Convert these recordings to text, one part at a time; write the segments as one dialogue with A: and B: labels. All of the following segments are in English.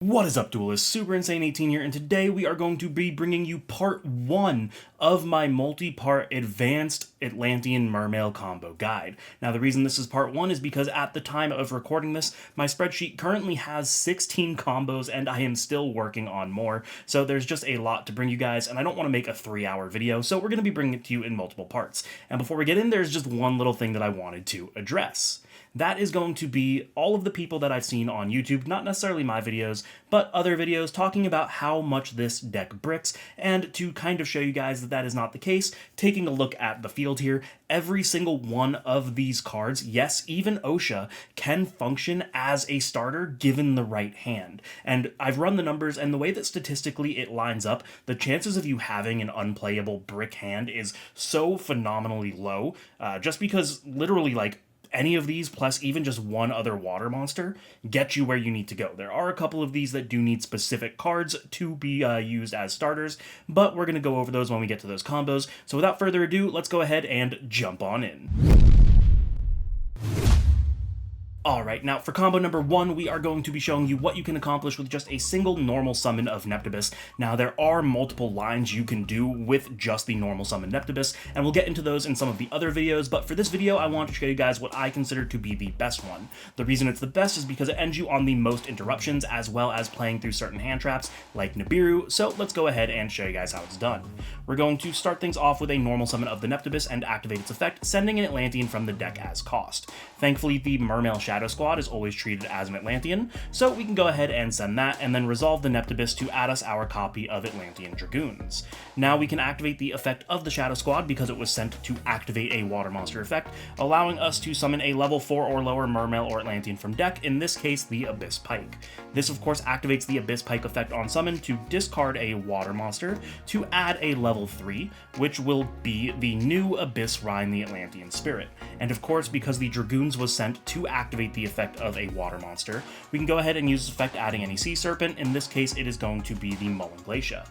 A: What is up, Duelist? Super Insane 18 here, and today we are going to be bringing you part 1 of my multi-part advanced Atlantean Mermail combo guide. Now, the reason this is part 1 is because at the time of recording this, my spreadsheet currently has 16 combos, and I am still working on more, so there's just a lot to bring you guys, and I don't want to make a 3-hour video, so we're going to be bringing it to you in multiple parts. And before we get in, there's just one little thing that I wanted to address. That is going to be all of the people that I've seen on YouTube, not necessarily my videos, but other videos talking about how much this deck bricks, and to kind of show you guys that that is not the case, taking a look at the field here, every single one of these cards, yes, even Osha, can function as a starter given the right hand. And I've run the numbers, and the way that statistically it lines up, the chances of you having an unplayable brick hand is so phenomenally low, just because literally, like, any of these, plus even just one other water monster, get you where you need to go. There are a couple of these that do need specific cards to be used as starters, but we're going to go over those when we get to those combos. So without further ado, let's go ahead and jump on in. Alright, now for combo number 1, we are going to be showing you what you can accomplish with just a single normal summon of Neptus. Now, there are multiple lines you can do with just the normal summon Neptus, and we'll get into those in some of the other videos, but for this video, I want to show you guys what I consider to be the best one. The reason it's the best is because it ends you on the most interruptions, as well as playing through certain hand traps, like Nibiru, so let's go ahead and show you guys how it's done. We're going to start things off with a normal summon of the Neptus and activate its effect, sending an Atlantean from the deck as cost. Thankfully, the Mermail Shadow Squad is always treated as an Atlantean, so we can go ahead and send that, and then resolve the Neptus to add us our copy of Atlantean Dragoons. Now we can activate the effect of the Shadow Squad because it was sent to activate a water monster effect, allowing us to summon a level 4 or lower Mermail or Atlantean from deck, in this case the Abyss Pike. This of course activates the Abyss Pike effect on summon to discard a water monster to add a level 3, which will be the new Abyss Rhine the Atlantean Spirit. And of course, because the Dragoons was sent to activate the effect of a water monster, we can go ahead and use this effect adding any sea serpent. In this case, it is going to be the Mullen Glacier.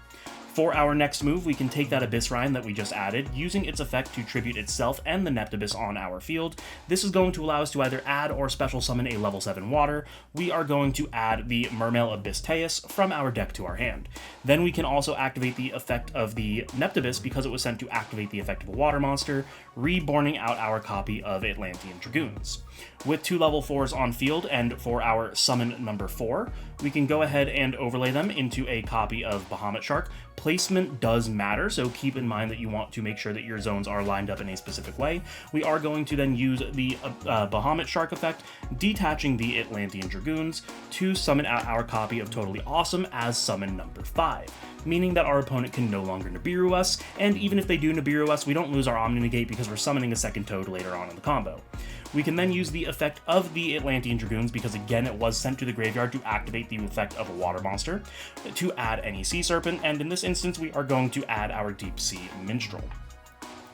A: For our next move, we can take that Abyss Rhine that we just added, using its effect to tribute itself and the Neptus on our field. This is going to allow us to either add or special summon a level 7 water. We are going to add the Mermail Abyssteus from our deck to our hand. Then we can also activate the effect of the Neptus because it was sent to activate the effect of a water monster, reborning out our copy of Atlantean Dragoons. With 2 level 4s on field, and for our summon number 4, we can go ahead and overlay them into a copy of Bahamut Shark. Placement does matter, so keep in mind that you want to make sure that your zones are lined up in a specific way. We are going to then use the Bahamut Shark effect, detaching the Atlantean Dragoons, to summon out our copy of Totally Awesome as summon number 5. Meaning that our opponent can no longer Nibiru us, and even if they do Nibiru us, we don't lose our Omni Negate because we're summoning a second Toad later on in the combo. We can then use the effect of the Atlantean Dragoons, because again it was sent to the graveyard to activate the effect of a water monster, to add any Sea Serpent, and in this instance we are going to add our Deep Sea Minstrel.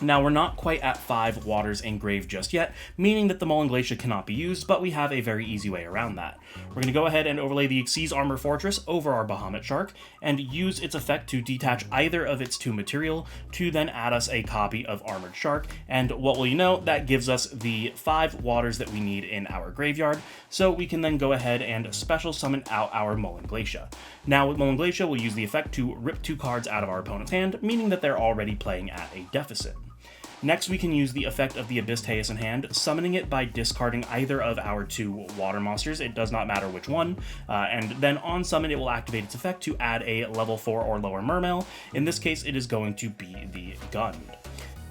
A: Now, we're not quite at 5 waters engraved just yet, meaning that the Mullen Glacier cannot be used, but we have a very easy way around that. We're going to go ahead and overlay the Xyz Armor Fortress over our Bahamut Shark, and use its effect to detach either of its 2 material, to then add us a copy of Armored Shark, and what will you know, that gives us the 5 waters that we need in our graveyard, so we can then go ahead and special summon out our Mullen Glacier. Now, with Mullen Glacier, we'll use the effect to rip 2 cards out of our opponent's hand, meaning that they're already playing at a deficit. Next, we can use the effect of the Abyssteus in hand, summoning it by discarding either of our 2 water monsters, it does not matter which one, and then on summon it will activate its effect to add a level 4 or lower Mermail. In this case, it is going to be the Gund.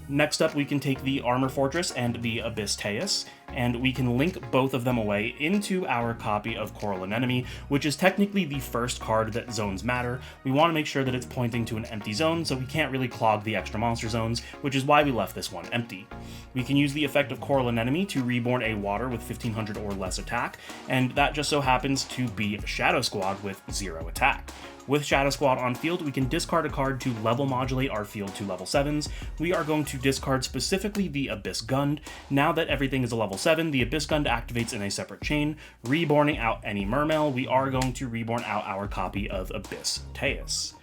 A: Next up, we can take the Armor Fortress and the Abyssteus, and we can link both of them away into our copy of Coral Anemone, which is technically the first card that zones matter. We want to make sure that it's pointing to an empty zone, so we can't really clog the extra monster zones, which is why we left this one empty. We can use the effect of Coral Anemone to reborn a water with 1500 or less attack, and that just so happens to be Shadow Squad with 0 attack. With Shadow Squad on field, we can discard a card to level modulate our field to level 7s. We are going to discard specifically the Abyss Gund. Now that everything is a level 7, the Abyss Gund activates in a separate chain, reborning out any Mermail. We are going to reborn out our copy of Abyssteus.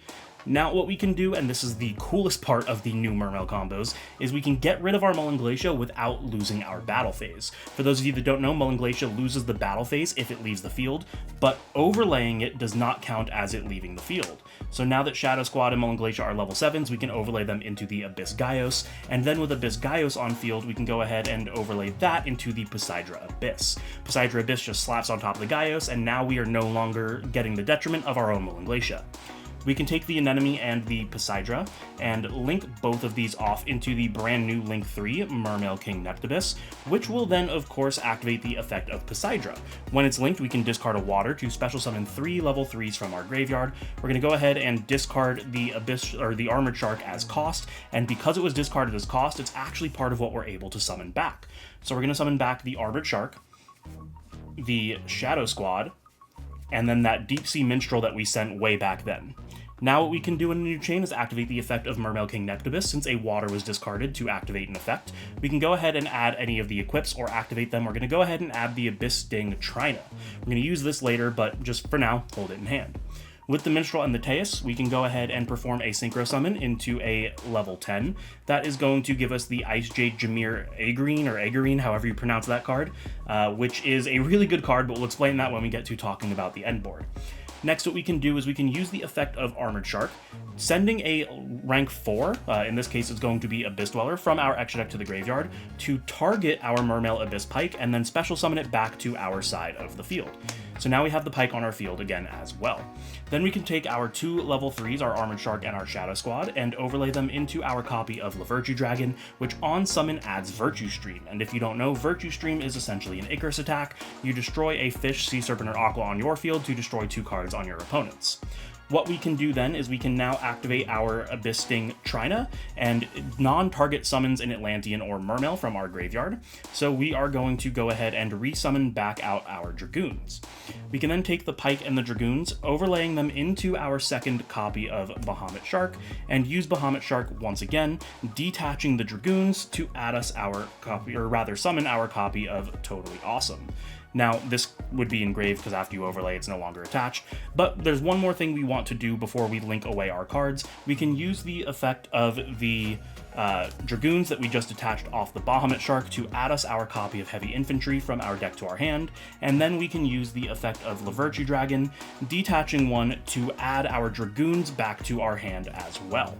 A: Now what we can do, and this is the coolest part of the new Mermail combos, is we can get rid of our Mullen Glacier without losing our battle phase. For those of you that don't know, Mullen Glacier loses the battle phase if it leaves the field, but overlaying it does not count as it leaving the field. So now that Shadow Squad and Mullen Glacier are level 7s, we can overlay them into the Abyssteus, and then with Abyssteus on field, we can go ahead and overlay that into the Poseidra Abyss. Poseidra Abyss just slaps on top of the Gaios, and now we are no longer getting the detriment of our own Mullen Glacier. We can take the Anemone and the Poseidra and link both of these off into the brand new Link 3 Mermail King Neptus, which will then of course activate the effect of Poseidra. When it's linked, we can discard a water to special summon 3 level 3s from our graveyard. We're going to go ahead and discard the the Armored Shark as cost, and because it was discarded as cost, it's actually part of what we're able to summon back. So we're going to summon back the Armored Shark, the Shadow Squad, and then that Deep Sea Minstrel that we sent way back then. Now what we can do in a new chain is activate the effect of Mermail King Neptus. Since a water was discarded to activate an effect, we can go ahead and add any of the equips or activate them. We're going to go ahead and add the Abyss Sting Trina. We're going to use this later, but just for now, hold it in hand. With the Minstrel and the Teus, we can go ahead and perform a Synchro Summon into a level 10. That is going to give us the Ice Jade Jameer Agreen, however you pronounce that card, which is a really good card, but we'll explain that when we get to talking about the end board. Next, what we can do is we can use the effect of Armored Shark, sending a rank 4, in this case it's going to be Abyss Dweller, from our extra deck to the graveyard to target our Mermail Abyss Pike and then special summon it back to our side of the field. So now we have the Pike on our field again as well. Then we can take our 2 level 3s, our Armored Shark and our Shadow Squad, and overlay them into our copy of La Virtue Dragon, which on summon adds Virtue Stream. And if you don't know, Virtue Stream is essentially an Icarus attack. You destroy a fish, sea serpent, or aqua on your field to destroy 2 cards on your opponent's. What we can do then is we can now activate our Abyss Sting Trina and non-target summons an Atlantean or Mermail from our graveyard. So we are going to go ahead and resummon back out our Dragoons. We can then take the Pike and the Dragoons, overlaying them into our second copy of Bahamut Shark, and use Bahamut Shark once again, detaching the Dragoons to add us our copy, or rather summon our copy of Totally Awesome. Now, this would be engraved because after you overlay, it's no longer attached, but there's one more thing we want to do before we link away our cards. We can use the effect of the Dragoons that we just attached off the Bahamut Shark to add us our copy of Heavy Infantry from our deck to our hand, and then we can use the effect of La Virtue Dragon, detaching one to add our Dragoons back to our hand as well.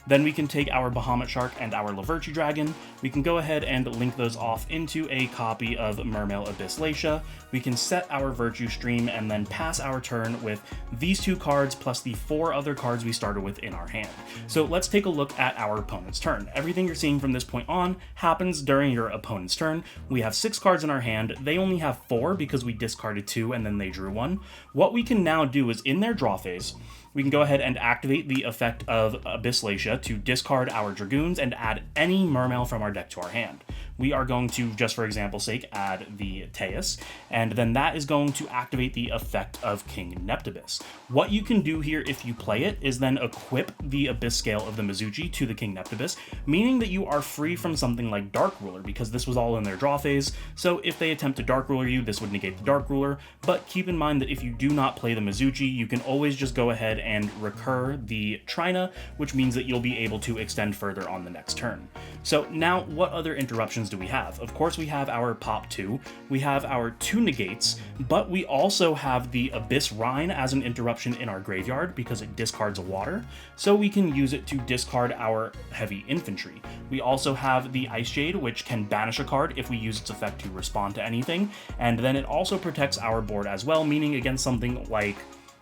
A: Then we can take our Bahamut Shark and our La Virtue Dragon. We can go ahead and link those off into a copy of Mermail Abyssteus. We can set our Virtue Stream and then pass our turn with these 2 cards plus the 4 other cards we started with in our hand. So let's take a look at our opponent's turn. Everything you're seeing from this point on happens during your opponent's turn. We have 6 cards in our hand. They only have 4 because we discarded 2 and then they drew 1. What we can now do is in their draw phase, we can go ahead and activate the effect of Abyssteus to discard our Dragoons and add any Mermail from our deck to our hand. We are going to, just for example's sake, add the Teus, and then that is going to activate the effect of King Neptus. What you can do here if you play it is then equip the Abyss Scale of the Mizuchi to the King Neptus, meaning that you are free from something like Dark Ruler, because this was all in their draw phase, so if they attempt to Dark Ruler you, this would negate the Dark Ruler, but keep in mind that if you do not play the Mizuchi, you can always just go ahead and recur the Trina, which means that you'll be able to extend further on the next turn. So now, what other interruptions do we have? Of course, we have our Pop 2, we have our 2 negates, but we also have the Abyss Rhine as an interruption in our graveyard because it discards a water, so we can use it to discard our Heavy Infantry. We also have the Ice Jade, which can banish a card if we use its effect to respond to anything, and then it also protects our board as well, meaning against something like,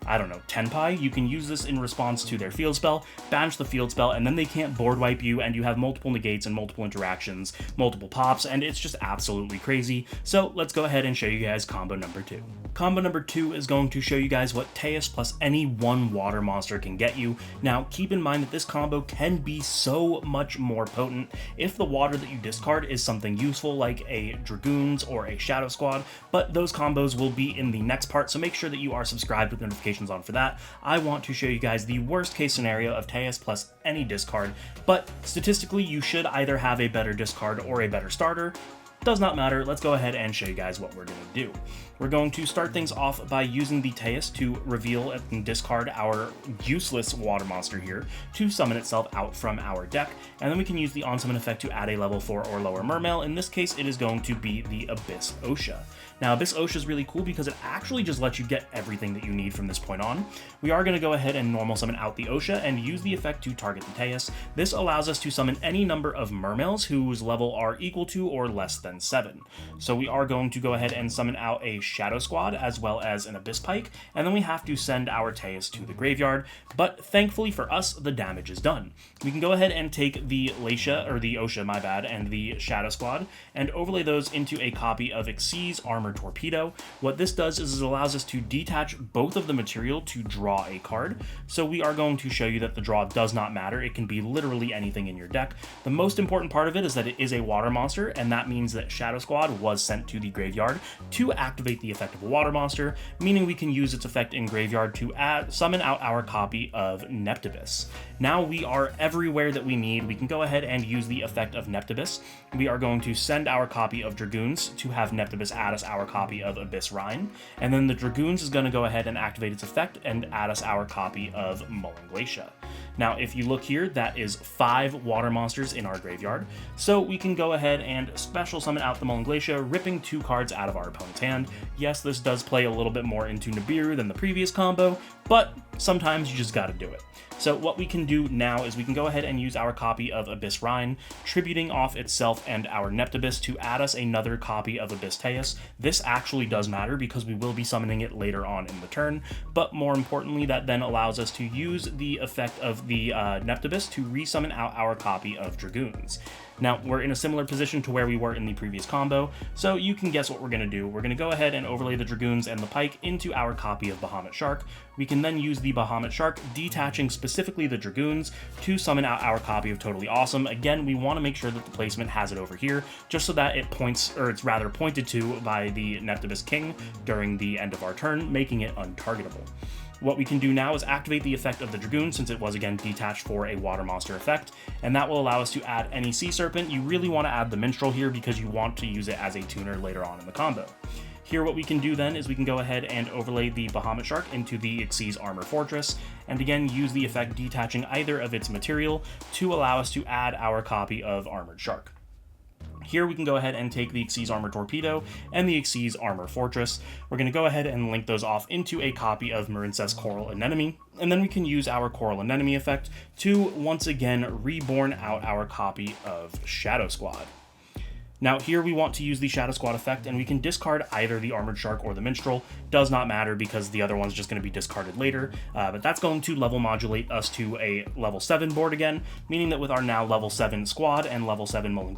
A: I don't know, Tenpai, you can use this in response to their field spell, banish the field spell, and then they can't board wipe you, and you have multiple negates and multiple interactions, multiple pops, and it's just absolutely crazy. So let's go ahead and show you guys combo number 2. Combo number 2 is going to show you guys what Teus plus any 1 water monster can get you. Now, keep in mind that this combo can be so much more potent if the water that you discard is something useful like a Dragoons or a Shadow Squad, but those combos will be in the next part, so make sure that you are subscribed with notifications on for that. I want to show you guys the worst case scenario of Teus plus any discard, but statistically you should either have a better discard or a better starter. Does not matter. Let's go ahead and show you guys what we're going to do. We're going to start things off by using the Teus to reveal and discard our useless water monster here to summon itself out from our deck, and then we can use the on-summon effect to add a level 4 or lower mermail. In this case, it is going to be the Abyssteus. Now, Abyssteus is really cool because it actually just lets you get everything that you need from this point on. We are going to go ahead and normal summon out the Osha and use the effect to target the Teus. This allows us to summon any number of mermails whose level are equal to or less than 7. So we are going to go ahead and summon out a Shadow Squad as well as an Abyss Pike, and then we have to send our Teus to the graveyard, but thankfully for us, the damage is done. We can go ahead and take the Osha, my bad, and the Shadow Squad, and overlay those into a copy of Xyz's Armored Torpedo. What this does is it allows us to detach both of the material to draw a card, so we are going to show you that the draw does not matter. It can be literally anything in your deck. The most important part of it is that it is a water monster, and that means that Shadow Squad was sent to the graveyard to activate the effect of a water monster, meaning we can use its effect in graveyard to summon out our copy of Neptus. Now we are everywhere that we need. We can go ahead and use the effect of Neptus. We are going to send our copy of Dragoons to have Neptus add us our copy of Abyss Rhine, and then the Dragoons is going to go ahead and activate its effect and add us our copy of Mullen. Now, if you look here, that is 5 water monsters in our graveyard, so we can go ahead and special summon out the Mullen, ripping 2 cards out of our opponent's hand. Yes, this does play a little bit more into Nibiru than the previous combo, but sometimes you just gotta do it. So what we can do now is we can go ahead and use our copy of Abyss Rhine, tributing off itself and our Neptus to add us another copy of Abyssteus. This actually does matter because we will be summoning it later on in the turn, but more importantly, that then allows us to use the effect of the Neptus to resummon out our copy of Dragoons. Now, we're in a similar position to where we were in the previous combo, so you can guess what we're going to do. We're going to go ahead and overlay the Dragoons and the Pike into our copy of Bahamut Shark. We can then use the Bahamut Shark, detaching specifically the Dragoons, to summon out our copy of Totally Awesome. Again, we want to make sure that the placement has it over here, just so that it points, or it's rather pointed to by the Neptus King during the end of our turn, making it untargetable. What we can do now is activate the effect of the Dragoon, since it was again detached for a water monster effect, and that will allow us to add any Sea Serpent. You really want to add the Minstrel here because you want to use it as a tuner later on in the combo. Here what we can do then is we can go ahead and overlay the Bahamut Shark into the Xyz's Armor Fortress, and again use the effect detaching either of its material to allow us to add our copy of Armored Shark. Here we can go ahead and take the Xyz's Armor Torpedo and the Xyz's Armor Fortress. We're going to go ahead and link those off into a copy of Marincess Coral Anemone, and then we can use our Coral Anemone effect to once again reborn out our copy of Shadow Squad. Now here we want to use the Shadow Squad effect, and we can discard either the Armored Shark or the Minstrel. Does not matter because the other one's just going to be discarded later, but that's going to level modulate us to a level 7 board again, meaning that with our now level 7 squad and level 7 Mullen,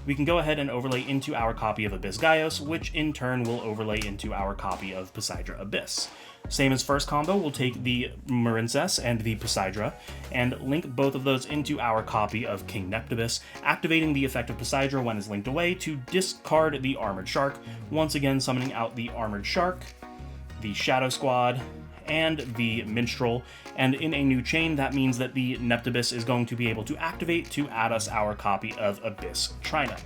A: we can go ahead and overlay into our copy of Abyssteus, which in turn will overlay into our copy of Poseidra Abyss. Same as first combo, we'll take the Marincess and the Poseidra and link both of those into our copy of King Neptus, activating the effect of Poseidra when it's linked away to discard the Armored Shark, once again summoning out the Armored Shark, the Shadow Squad, and the Minstrel, and in a new chain that means that the Neptus is going to be able to activate to add us our copy of Abyss Trina.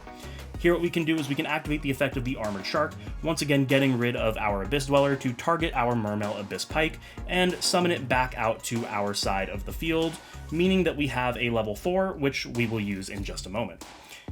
A: Here what we can do is we can activate the effect of the Armored Shark, once again getting rid of our Abyss Dweller to target our Mermail Abyss Pike, and summon it back out to our side of the field, meaning that we have a level 4, which we will use in just a moment.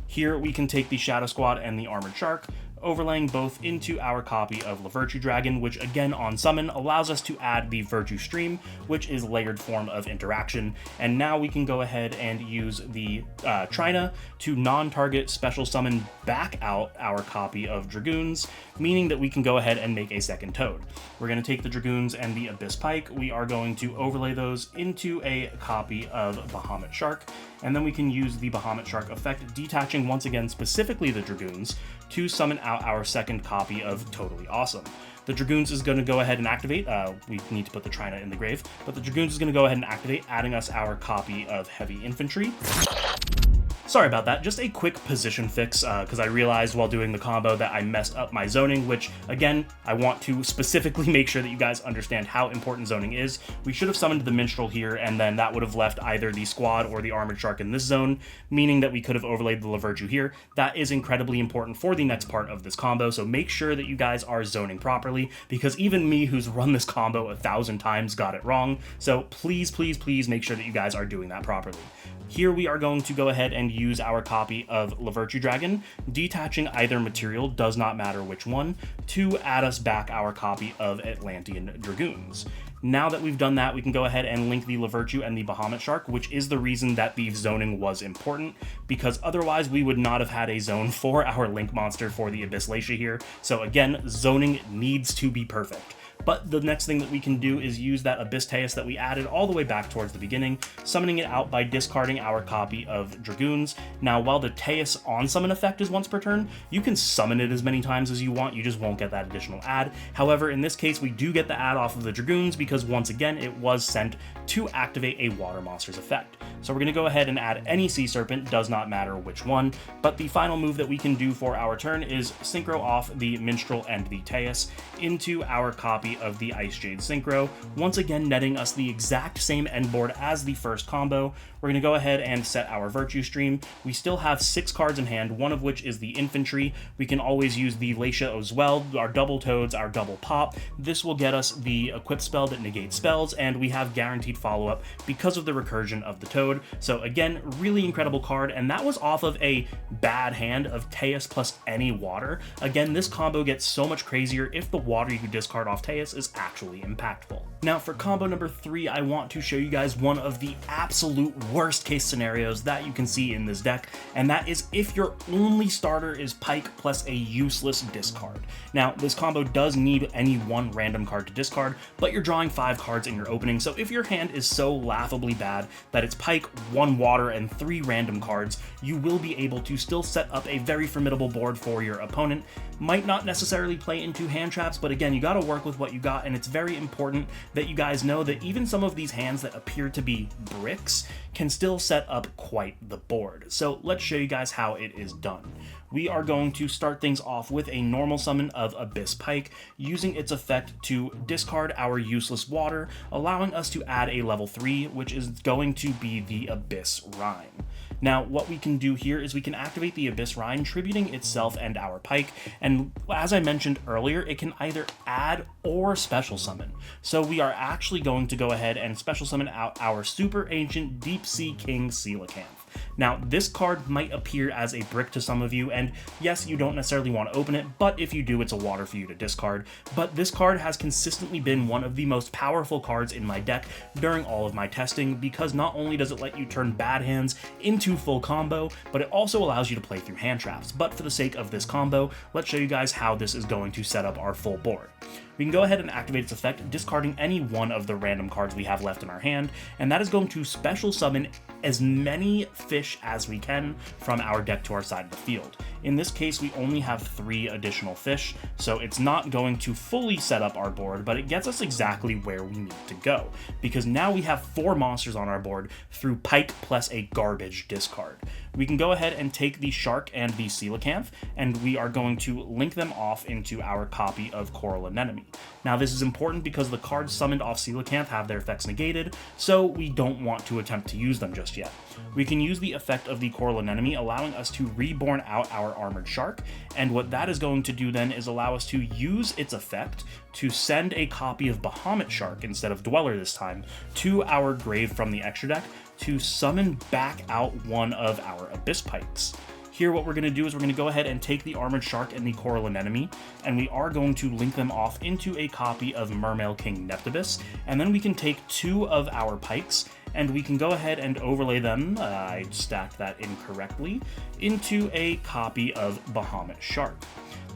A: Here we can take the Shadow Squad and the Armored Shark, overlaying both into our copy of La Virtue Dragon, which again on summon allows us to add the Virtue Stream, which is layered form of interaction, and now we can go ahead and use the Trina to non-target special summon back out our copy of Dragoons, meaning that we can go ahead and make a second Toad. We're going to take the Dragoons and the Abyss Pike, we are going to overlay those into a copy of Bahamut Shark, and then we can use the Bahamut Shark effect, detaching once again specifically the Dragoons, to summon out our second copy of Totally Awesome. The Dragoons is going to go ahead and activate, we need to put the Trina in the grave, but the Dragoons is going to go ahead and activate, adding us our copy of Heavy Infantry. Sorry about that, just a quick position fix, because I realized while doing the combo that I messed up my zoning, which, again, I want to specifically make sure that you guys understand how important zoning is. We should have summoned the Minstrel here, and then that would have left either the squad or the Armored Shark in this zone, meaning that we could have overlaid the Lavertu here. That is incredibly important for the next part of this combo, so make sure that you guys are zoning properly, because even me, who's run this combo 1,000 times, got it wrong, so please, please, please make sure that you guys are doing that properly. Here we are going to go ahead and use our copy of Lavertu Dragon, detaching either material, does not matter which one, to add us back our copy of Atlantean Dragoons. Now that we've done that, we can go ahead and link the Lavertu and the Bahamut Shark, which is the reason that the zoning was important, because otherwise we would not have had a zone for our link monster for the Abyssteus here. So again, zoning needs to be perfect. But the next thing that we can do is use that Abyssteus that we added all the way back towards the beginning, summoning it out by discarding our copy of Dragoons. Now, while the Teus on summon effect is once per turn, you can summon it as many times as you want, you just won't get that additional add. However, in this case, we do get the add off of the Dragoons because once again, it was sent to activate a Water Monster's effect. So we're going to go ahead and add any Sea Serpent, does not matter which one, but the final move that we can do for our turn is synchro off the Minstrel and the Teus into our copy of the Ice Jade Synchro, once again netting us the exact same end board as the first combo. We're going to go ahead and set our Virtue Stream. We still have 6 cards in hand, one of which is the Infantry. We can always use the Latia as well, our double Toads, our double Pop. This will get us the Equip spell that negates spells, and we have guaranteed follow-up because of the recursion of the Toad. So again, really incredible card, and that was off of a bad hand of Teus plus any water. Again, this combo gets so much crazier if the water you discard off Teus is actually impactful. Now for combo number 3, I want to show you guys one of the absolute worst case scenarios that you can see in this deck, and that is if your only starter is Pike plus a useless discard. Now this combo does need any one random card to discard, but you're drawing 5 cards in your opening, so if your hand is so laughably bad that it's Pike, 1 water, and 3 random cards, you will be able to still set up a very formidable board for your opponent. Might not necessarily play into hand traps, but again, you gotta work with what you got, and it's very important that you guys know that even some of these hands that appear to be bricks can still set up quite the board. So let's show you guys how it is done. We are going to start things off with a normal summon of Abyss Pike, using its effect to discard our useless water, allowing us to add a level 3, which is going to be the Abyss Rhyme. Now, what we can do here is we can activate the Abyss Rhyme, tributing itself and our Pike, and as I mentioned earlier, it can either add or special summon. So we are actually going to go ahead and special summon out our Super Ancient Deep Sea King Coelacanth. Now, this card might appear as a brick to some of you, and yes, you don't necessarily want to open it, but if you do, it's a water for you to discard. But this card has consistently been one of the most powerful cards in my deck during all of my testing, because not only does it let you turn bad hands into full combo, but it also allows you to play through hand traps. But for the sake of this combo, let's show you guys how this is going to set up our full board. We can go ahead and activate its effect, discarding any one of the random cards we have left in our hand, and that is going to special summon as many fish as we can from our deck to our side of the field. In this case, we only have 3 additional fish, so it's not going to fully set up our board, but it gets us exactly where we need to go, because now we have 4 monsters on our board through Pike plus a garbage discard. We can go ahead and take the Shark and the Coelacanth, and we are going to link them off into our copy of Coral Anemone. Now this is important because the cards summoned off Coelacanth have their effects negated, so we don't want to attempt to use them just yet. We can use the effect of the Coral Anemone, allowing us to reborn out our Armored Shark, and what that is going to do then is allow us to use its effect to send a copy of Bahamut Shark, instead of Dweller this time, to our grave from the extra deck to summon back out one of our Abyss Pikes. Here what we're going to do is we're going to go ahead and take the Armored Shark and the Coral Anemone, and we are going to link them off into a copy of Mermail King Neptus, and then we can take 2 of our Pikes, and we can go ahead and overlay them, I stacked that incorrectly, into a copy of Bahamut Shark.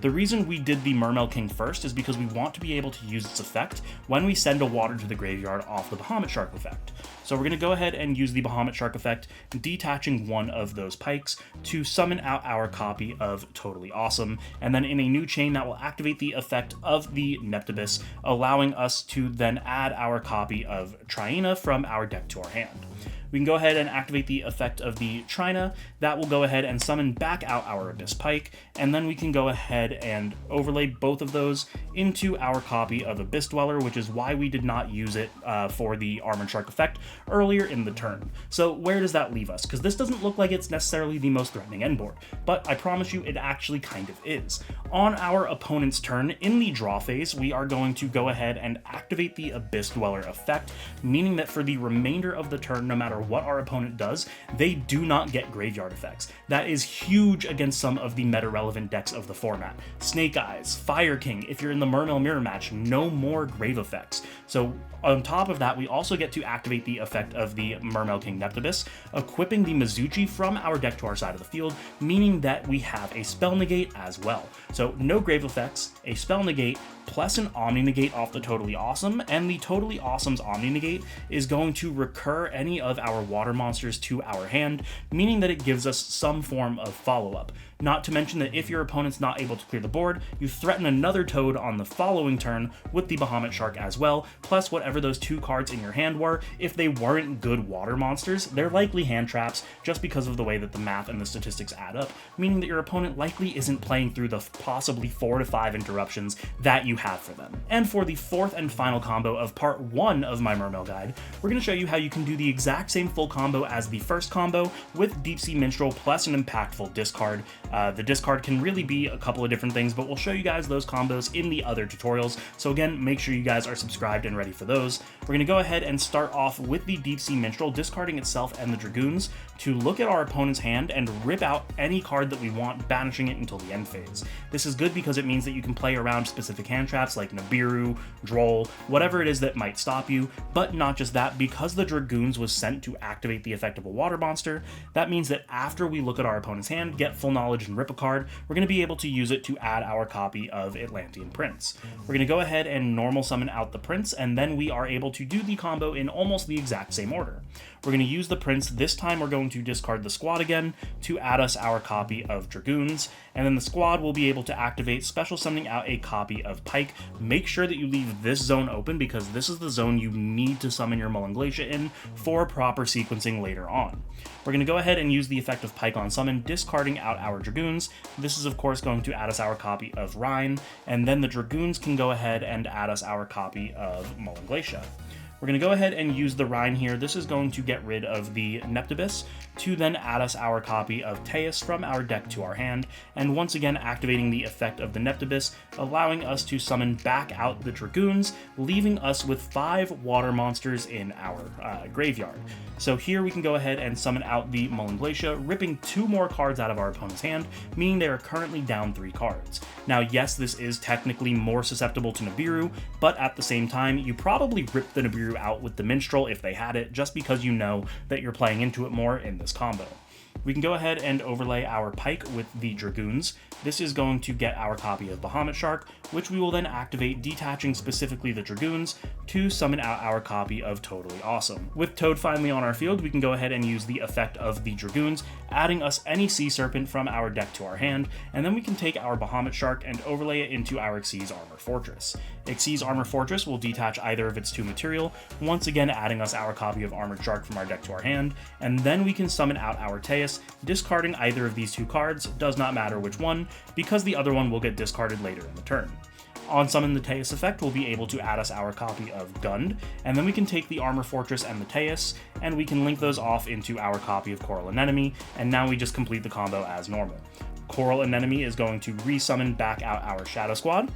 A: The reason we did the Mermail King first is because we want to be able to use its effect when we send a water to the graveyard off the Bahamut Shark effect. So we're going to go ahead and use the Bahamut Shark effect, detaching one of those Pikes to summon out our copy of Totally Awesome, and then in a new chain that will activate the effect of the Neptus, allowing us to then add our copy of Triena from our deck to our hand. We can go ahead and activate the effect of the Trina. That will go ahead and summon back out our Abyss Pike, and then we can go ahead and overlay both of those into our copy of Abyss Dweller, which is why we did not use it for the Armored Shark effect earlier in the turn. So where does that leave us? Because this doesn't look like it's necessarily the most threatening end board, but I promise you it actually kind of is. On our opponent's turn, in the draw phase, we are going to go ahead and activate the Abyss Dweller effect, meaning that for the remainder of the turn, no matter what our opponent does, they do not get graveyard effects. That is huge against some of the meta-relevant decks of the format. Snake Eyes, Fire King, if you're in the Mermail Mirror match, no more grave effects. So on top of that, we also get to activate the effect of the Mermail King Neptus, equipping the Mizuchi from our deck to our side of the field, meaning that we have a spell negate as well. So no grave effects, a spell negate, plus an Omni Negate off the Totally Awesome, and the Totally Awesome's Omni Negate is going to recur any of our water monsters to our hand, meaning that it gives us some form of follow-up. Not to mention that if your opponent's not able to clear the board, you threaten another Toad on the following turn with the Bahamut Shark as well, plus whatever those two cards in your hand were. If they weren't good water monsters, they're likely hand traps just because of the way that the math and the statistics add up, meaning that your opponent likely isn't playing through the possibly 4 to 5 interruptions that you have for them. And for the fourth and final combo of part 1 of my Mermail guide, we're going to show you how you can do the exact same full combo as the first combo with Deep Sea Minstrel plus an impactful discard. The discard can really be a couple of different things, but we'll show you guys those combos in the other tutorials. So again, make sure you guys are subscribed and ready for those. We're going to go ahead and start off with the Deep Sea Minstrel, discarding itself and the Dragoons to look at our opponent's hand and rip out any card that we want, banishing it until the end phase. This is good because it means that you can play around specific hand traps like Nibiru, Droll, whatever it is that might stop you, but not just that, because the Dragoons was sent to activate the effect of a water monster, that means that after we look at our opponent's hand, get full knowledge and rip a card, we're going to be able to use it to add our copy of Atlantean Prince. We're going to go ahead and normal summon out the Prince, and then we are able to do the combo in almost the exact same order. We're going to use the Prince. This time we're going to discard the squad again to add us our copy of Dragoons, and then the squad will be able to activate special summoning out a copy of Pike. Make sure that you leave this zone open because this is the zone you need to summon your Mullen Glacier in for proper sequencing later on. We're going to go ahead and use the effect of Pike on summon, discarding out our Dragoons. This is of course going to add us our copy of Rhine, and then the Dragoons can go ahead and add us our copy of Mullen Glacier. We're going to go ahead and use the Rhine here. This is going to get rid of the Neptus to then add us our copy of Teus from our deck to our hand, and once again activating the effect of the Neptus, allowing us to summon back out the Dragoons, leaving us with 5 water monsters in our graveyard. So here we can go ahead and summon out the Mullen Glacier, ripping 2 more cards out of our opponent's hand, meaning they are currently down 3 cards. Now yes, this is technically more susceptible to Nibiru, but at the same time, you probably rip the Nibiru out with the Minstrel if they had it, just because you know that you're playing into it more in this combo. We can go ahead and overlay our Pike with the Dragoons. This is going to get our copy of Bahamut Shark, which we will then activate, detaching specifically the Dragoons to summon out our copy of Totally Awesome. With Toad finally on our field, we can go ahead and use the effect of the Dragoons, adding us any Sea Serpent from our deck to our hand, and then we can take our Bahamut Shark and overlay it into our Xyz Armor Fortress. Xyz Armor Fortress will detach either of its 2 material, once again adding us our copy of Armored Shark from our deck to our hand, and then we can summon out our Teus, discarding either of these 2 cards, does not matter which one, because the other one will get discarded later in the turn. On summon the Teus effect, we'll be able to add us our copy of Gund, and then we can take the Armor Fortress and the Teus, and we can link those off into our copy of Coral Anemone, and now we just complete the combo as normal. Coral Anemone is going to resummon back out our Shadow Squad.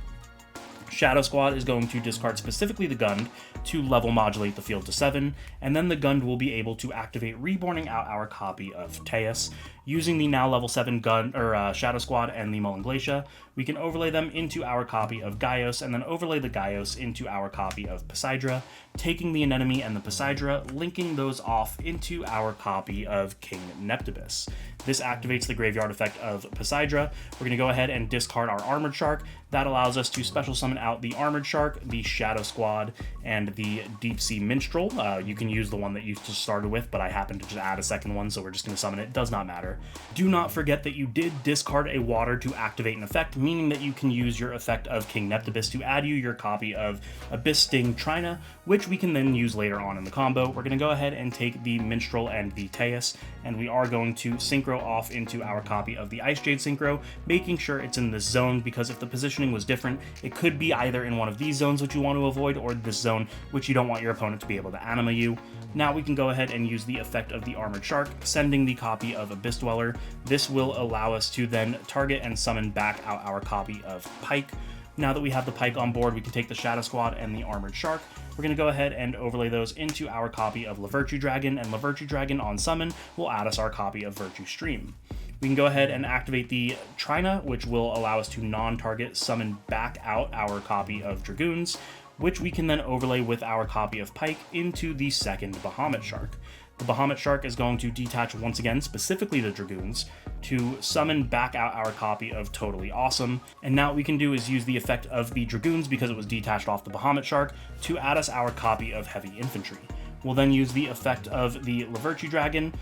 A: Shadow Squad is going to discard specifically the Gund to level modulate the field to 7, and then the Gund will be able to activate, reborning out our copy of Teus. Using the now level 7 Shadow Squad and the Mullen Glacier, we can overlay them into our copy of Gaios, and then overlay the Gaios into our copy of Poseidra, taking the Anemone and the Poseidra, linking those off into our copy of King Neptus. This activates the graveyard effect of Poseidra. We're going to go ahead and discard our Armored Shark. That allows us to special summon out the Armored Shark, the Shadow Squad, and the Deep Sea Minstrel. You can use the one that you just started with, but I happen to just add a second one, so we're just going to summon it. Does not matter. Habetler. Do not forget that you did discard a water to activate an effect, meaning that you can use your effect of King Neptubis to add you your copy of Abysssteus Trina, which we can then use later on in the combo. We're going to go ahead and take the Minstrel and the Teus, and we are going to synchro off into our copy of the Ice Jade synchro, making sure it's in this zone, because if the positioning was different, it could be either in one of these zones which you want to avoid, or this zone which you don't want your opponent to be able to anima you. Now we can go ahead and use the effect of the Armored Shark, sending the copy of Abyss Dweller. This will allow us to then target and summon back out our copy of Pike. Now that we have the Pike on board, we can take the Shadow Squad and the Armored Shark. We're going to go ahead and overlay those into our copy of Virtue Dragon, and Virtue Dragon on summon will add us our copy of Virtue Stream. We can go ahead and activate the Trina, which will allow us to non-target summon back out our copy of Dragoons, which we can then overlay with our copy of Pike into the second Bahamut Shark. The Bahamut Shark is going to detach once again, specifically the Dragoons, to summon back out our copy of Totally Awesome. And now what we can do is use the effect of the Dragoons, because it was detached off the Bahamut Shark, to add us our copy of Heavy Infantry. We'll then use the effect of the Virtue Dragon,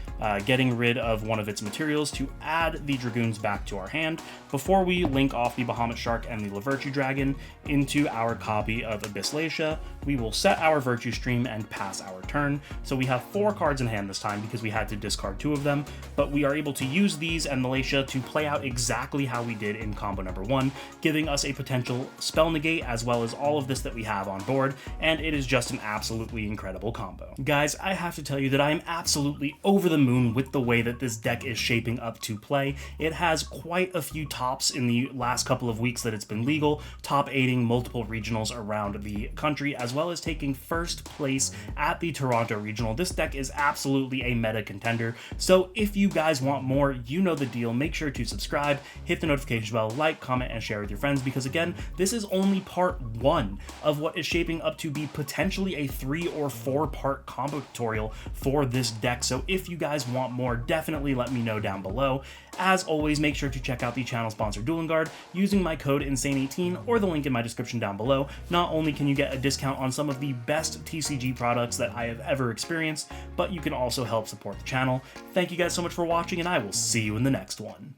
A: getting rid of one of its materials to add the Dragoons back to our hand, before we link off the Bahamut Shark and the Virtue Dragon into our copy of Abyssteus. We will set our Virtue Stream and pass our turn. So we have 4 cards in hand this time, because we had to discard 2 of them, but we are able to use these and Malacia to play out exactly how we did in combo number 1, giving us a potential spell negate as well as all of this that we have on board, and it is just an absolutely incredible combo. Guys, I have to tell you that I am absolutely over the moon with the way that this deck is shaping up to play. It has quite a few tops in the last couple of weeks that it's been legal, top 8ing multiple regionals around the country, as well as taking first place at the Toronto Regional. This deck is absolutely a meta contender, so if you guys want more, you know the deal. Make sure to subscribe, hit the notification bell, like, comment, and share with your friends, because again, this is only part 1 of what is shaping up to be potentially a 3 or 4 part combo tutorial for this deck. So if you guys want more, definitely let me know down below. As always, make sure to check out the channel sponsor Dueling Guard using my code Insane18 or the link in my description down below. Not only can you get a discount on some of the best TCG products that I have ever experienced, but you can also help support the channel. Thank you guys so much for watching, and I will see you in the next one.